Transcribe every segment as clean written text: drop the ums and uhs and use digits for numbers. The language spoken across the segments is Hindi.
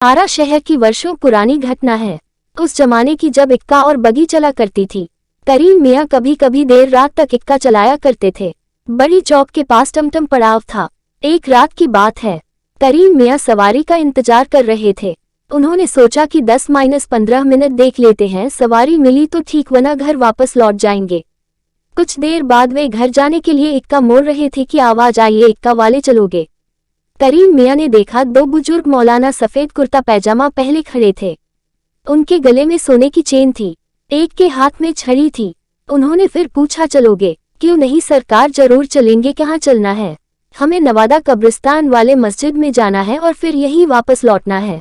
आरा शहर की वर्षों पुरानी घटना है। उस जमाने की जब इक्का और बगी चला करती थी। करीम मियाँ कभी कभी देर रात तक इक्का चलाया करते थे। बड़ी चौक के पास टमटम पड़ाव था। एक रात की बात है, करीम मियाँ सवारी का इंतजार कर रहे थे। उन्होंने सोचा कि 10-15 मिनट देख लेते हैं, सवारी मिली तो ठीक वरना घर वापस लौट जाएंगे। कुछ देर बाद वे घर जाने के लिए इक्का मोड़ रहे थे कि आवाज आई, ये इक्का वाले चलोगे। करीम मियाँ ने देखा दो बुजुर्ग मौलाना सफेद कुर्ता पैजामा पहले खड़े थे। उनके गले में सोने की चेन थी, एक के हाथ में छड़ी थी। उन्होंने फिर पूछा, चलोगे? क्यों नहीं सरकार, जरूर चलेंगे। कहाँ चलना है? हमें नवादा कब्रिस्तान वाले मस्जिद में जाना है और फिर यहीं वापस लौटना है।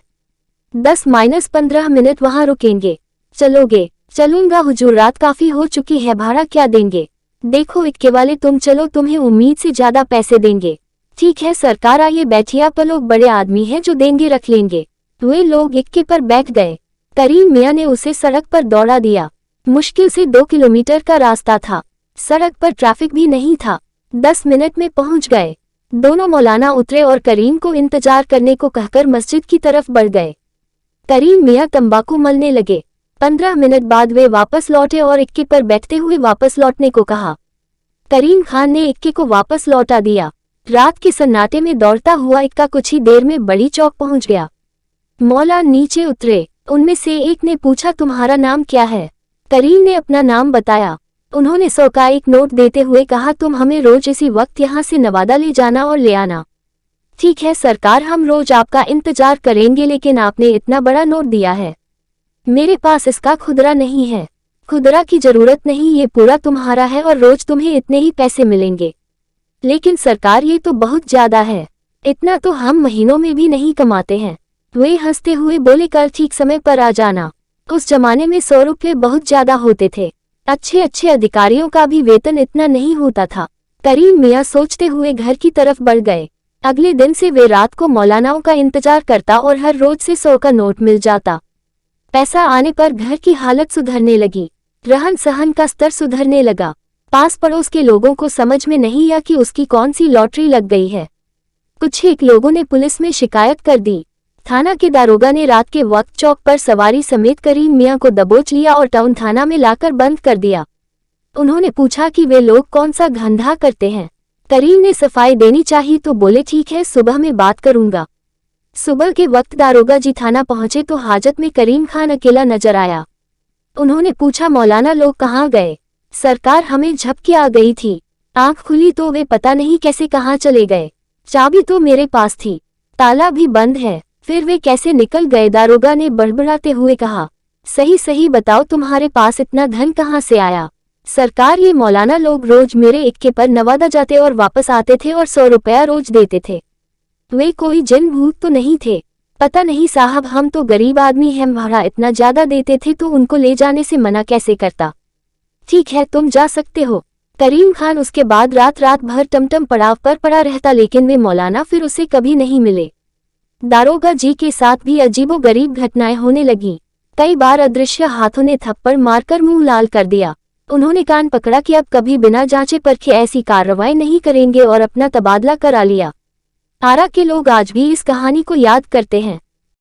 10-15 मिनट वहाँ रुकेंगे। चलोगे? चलूंगा हुजूर, रात काफी हो चुकी है, भाड़ा क्या देंगे? देखो इक्के वाले, तुम चलो, तुम्हें उम्मीद से ज्यादा पैसे देंगे। ठीक है सरकार, आइए बैठिए, आप लोग बड़े आदमी हैं, जो देंगे रख लेंगे। वे लोग इक्के पर बैठ गए। करीम मियाँ ने उसे सड़क पर दौड़ा दिया। मुश्किल से 2 किलोमीटर का रास्ता था। सड़क पर ट्रैफिक भी नहीं था। 10 मिनट में पहुंच गए। दोनों मौलाना उतरे और करीम को इंतजार करने को कहकर मस्जिद की तरफ बढ़ गए। करीम मियाँ तंबाकू मलने लगे। 15 मिनट बाद वे वापस लौटे और इक्के पर बैठते हुए वापस लौटने को कहा। करीम खान ने इक्के को वापस लौटा दिया। रात के सन्नाटे में दौड़ता हुआ इक्का कुछ ही देर में बड़ी चौक पहुंच गया। मौला नीचे उतरे। उनमें से एक ने पूछा, तुम्हारा नाम क्या है? करीम ने अपना नाम बताया। उन्होंने 100 का एक नोट देते हुए कहा, तुम हमें रोज इसी वक्त यहाँ से नवादा ले जाना और ले आना। ठीक है सरकार, हम रोज आपका इंतजार करेंगे, लेकिन आपने इतना बड़ा नोट दिया है, मेरे पास इसका खुदरा नहीं है। खुदरा की जरूरत नहीं, ये पूरा तुम्हारा है और रोज तुम्हें इतने ही पैसे मिलेंगे। लेकिन सरकार, ये तो बहुत ज्यादा है, इतना तो हम महीनों में भी नहीं कमाते हैं। वे हंसते हुए बोले, कल ठीक समय पर आ जाना। उस जमाने में 100 रुपये बहुत ज्यादा होते थे। अच्छे अच्छे अधिकारियों का भी वेतन इतना नहीं होता था। करीम मियाँ सोचते हुए घर की तरफ बढ़ गए। अगले दिन से वे रात को मौलानाओं का इंतजार करता और हर रोज से 100 का नोट मिल जाता। पैसा आने पर घर की हालत सुधरने लगी, रहन सहन का स्तर सुधरने लगा। पास पड़ोस के लोगों को समझ में नहीं आया कि उसकी कौन सी लॉटरी लग गई है। कुछ एक लोगों ने पुलिस में शिकायत कर दी। थाना के दारोगा ने रात के वक्त चौक पर सवारी समेत करीम मियाँ को दबोच लिया और टाउन थाना में लाकर बंद कर दिया। उन्होंने पूछा कि वे लोग कौन सा धंधा करते हैं। करीम ने सफाई देनी चाहिए तो बोले, ठीक है, सुबह में बात करूंगा। सुबह के वक्त दारोगा जी थाना पहुंचे तो हाजत में करीम खान अकेला नजर आया। उन्होंने पूछा, मौलाना लोग कहाँ गए? सरकार, हमें झपकी आ गई थी, आंख खुली तो वे पता नहीं कैसे कहाँ चले गए। चाबी तो मेरे पास थी, ताला भी बंद है, फिर वे कैसे निकल गए? दारोगा ने बड़बड़ाते हुए कहा। सही सही बताओ, तुम्हारे पास इतना धन कहाँ से आया? सरकार, ये मौलाना लोग रोज मेरे इक्के पर नवादा जाते और वापस आते थे और 100 रुपया रोज देते थे। वे कोई जिन भूत तो नहीं थे? पता नहीं साहब, हम तो गरीब आदमी हैं, भाड़ा इतना ज्यादा देते थे तो उनको ले जाने से मना कैसे करता। ठीक है, तुम जा सकते हो। करीम खान उसके बाद रात रात भर टमटम पड़ाव पर पड़ा रहता, लेकिन वे मौलाना फिर उसे कभी नहीं मिले। दारोगा जी के साथ भी अजीबो गरीब घटनाएं होने लगी। कई बार अदृश्य हाथों ने थप्पड़ मारकर मुंह लाल कर दिया। उन्होंने कान पकड़ा कि अब कभी बिना जांचे परखे ऐसी कार्रवाई नहीं करेंगे और अपना तबादला करा लिया। आरा के लोग आज भी इस कहानी को याद करते हैं।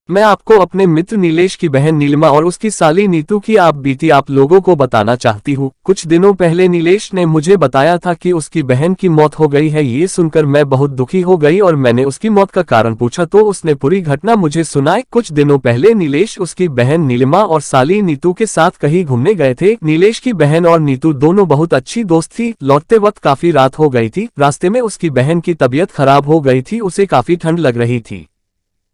मैं आपको अपने मित्र नीलेश की बहन नीलिमा और उसकी साली नीतू की बीती आप लोगों को बताना चाहती हूँ। कुछ दिनों पहले नीलेश ने मुझे बताया था कि उसकी बहन की मौत हो गई है। ये सुनकर मैं बहुत दुखी हो गई और मैंने उसकी मौत का कारण पूछा तो उसने पूरी घटना मुझे सुनाई। कुछ दिनों पहले नीलेश उसकी बहन नीलिमा और साली नीतू के साथ कहीं घूमने गए थे। नीलेश की बहन और नीतू दोनों बहुत अच्छी दोस्त थी। लौटते वक्त काफी रात हो गई थी। रास्ते में उसकी बहन की तबीयत खराब हो गई थी, उसे काफी ठंड लग रही थी।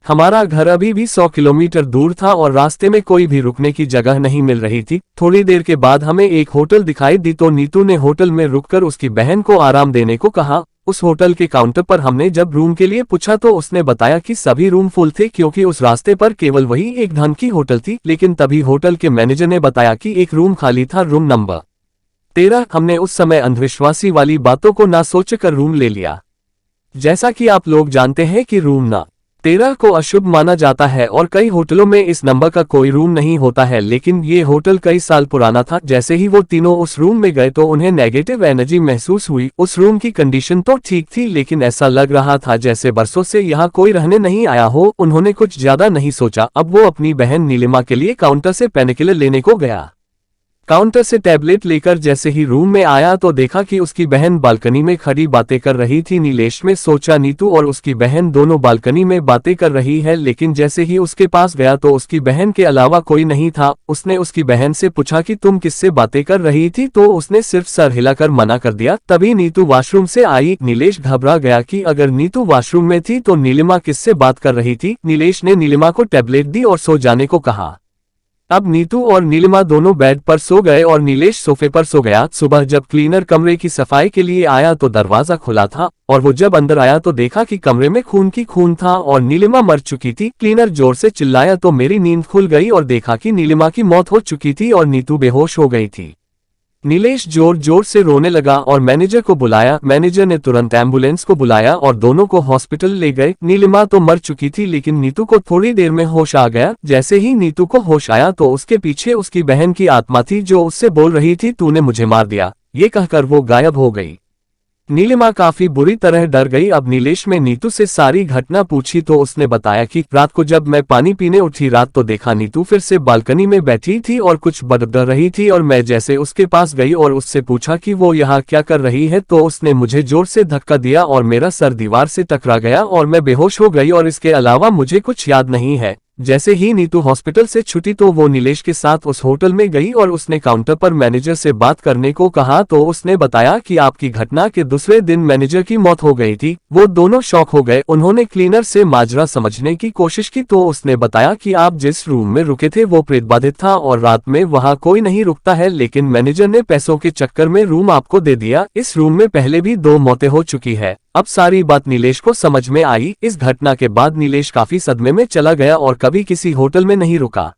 हमारा घर अभी भी 100 किलोमीटर दूर था और रास्ते में कोई भी रुकने की जगह नहीं मिल रही थी। थोड़ी देर के बाद हमें एक होटल दिखाई दी तो नीतू ने होटल में रुककर उसकी बहन को आराम देने को कहा। उस होटल के काउंटर पर हमने जब रूम के लिए पूछा तो उसने बताया कि सभी रूम फुल थे, क्योंकि उस रास्ते पर केवल वही एक ढंग की होटल थी। लेकिन तभी होटल के मैनेजर ने बताया कि एक रूम खाली था, रूम नंबर 13। हमने उस समय अंधविश्वासी वाली बातों को ना सोचकर रूम ले लिया। जैसा कि आप लोग जानते हैं कि रूम ना 13 को अशुभ माना जाता है और कई होटलों में इस नंबर का कोई रूम नहीं होता है, लेकिन ये होटल कई साल पुराना था। जैसे ही वो तीनों उस रूम में गए तो उन्हें नेगेटिव एनर्जी महसूस हुई। उस रूम की कंडीशन तो ठीक थी, लेकिन ऐसा लग रहा था जैसे बरसों से यहाँ कोई रहने नहीं आया हो। उन्होंने कुछ ज्यादा नहीं सोचा, अब वो अपनी बहन नीलिमा के लिए काउंटर से पेनकिलर लेने को गया। काउंटर से टैबलेट लेकर जैसे ही रूम में आया तो देखा कि उसकी बहन बालकनी में खड़ी बातें कर रही थी। नीलेश में सोचा नीतू और उसकी बहन दोनों बालकनी में बातें कर रही है, लेकिन जैसे ही उसके पास गया तो उसकी बहन के अलावा कोई नहीं था। उसने उसकी बहन से पूछा कि तुम किससे बातें कर रही थी, तो उसने सिर्फ सर हिलाकर मना कर दिया। तभी नीतू वॉशरूम से आई। नीलेश घबरा गया कि अगर नीतू वॉशरूम में थी तो नीलिमा किससे बात कर रही थी। नीलेश ने नीलिमा को टैबलेट दी और सो जाने को कहा। अब नीतू और नीलिमा दोनों बेड पर सो गए और नीलेश सोफे पर सो गया। सुबह जब क्लीनर कमरे की सफाई के लिए आया तो दरवाजा खुला था और वो जब अंदर आया तो देखा कि कमरे में खून था और नीलिमा मर चुकी थी। क्लीनर जोर से चिल्लाया तो मेरी नींद खुल गई और देखा कि नीलिमा की मौत हो चुकी थी और नीतू बेहोश हो गई थी। नीलेश जोर जोर से रोने लगा और मैनेजर को बुलाया। मैनेजर ने तुरंत एम्बुलेंस को बुलाया और दोनों को हॉस्पिटल ले गए। नीलिमा तो मर चुकी थी, लेकिन नीतू को थोड़ी देर में होश आ गया। जैसे ही नीतू को होश आया तो उसके पीछे उसकी बहन की आत्मा थी जो उससे बोल रही थी तूने मुझे मार दिया। ये कहकर वो गायब हो गई। नीलिमा काफी बुरी तरह डर गई। अब नीलेश में नीतू से सारी घटना पूछी तो उसने बताया कि रात को जब मैं पानी पीने उठी रात तो देखा नीतू फिर से बालकनी में बैठी थी और कुछ बदल रही थी और मैं जैसे उसके पास गई और उससे पूछा कि वो यहाँ क्या कर रही है तो उसने मुझे जोर से धक्का दिया और मेरा सर दीवार से टकरा गया और मैं बेहोश हो गई और इसके अलावा मुझे कुछ याद नहीं है। जैसे ही नीतू हॉस्पिटल से छुटी तो वो नीलेश के साथ उस होटल में गई और उसने काउंटर पर मैनेजर से बात करने को कहा तो उसने बताया कि आपकी घटना के दूसरे दिन मैनेजर की मौत हो गई थी। वो दोनों शॉक हो गए। उन्होंने क्लीनर से माजरा समझने की कोशिश की तो उसने बताया कि आप जिस रूम में रुके थे वो प्रेत बाधित था और रात में वहाँ कोई नहीं रुकता है, लेकिन मैनेजर ने पैसों के चक्कर में रूम आपको दे दिया। इस रूम में पहले भी 2 मौतें हो चुकी है। अब सारी बात नीलेश को समझ में आई। इस घटना के बाद नीलेश काफी सदमे में चला गया और कभी किसी होटल में नहीं रुका।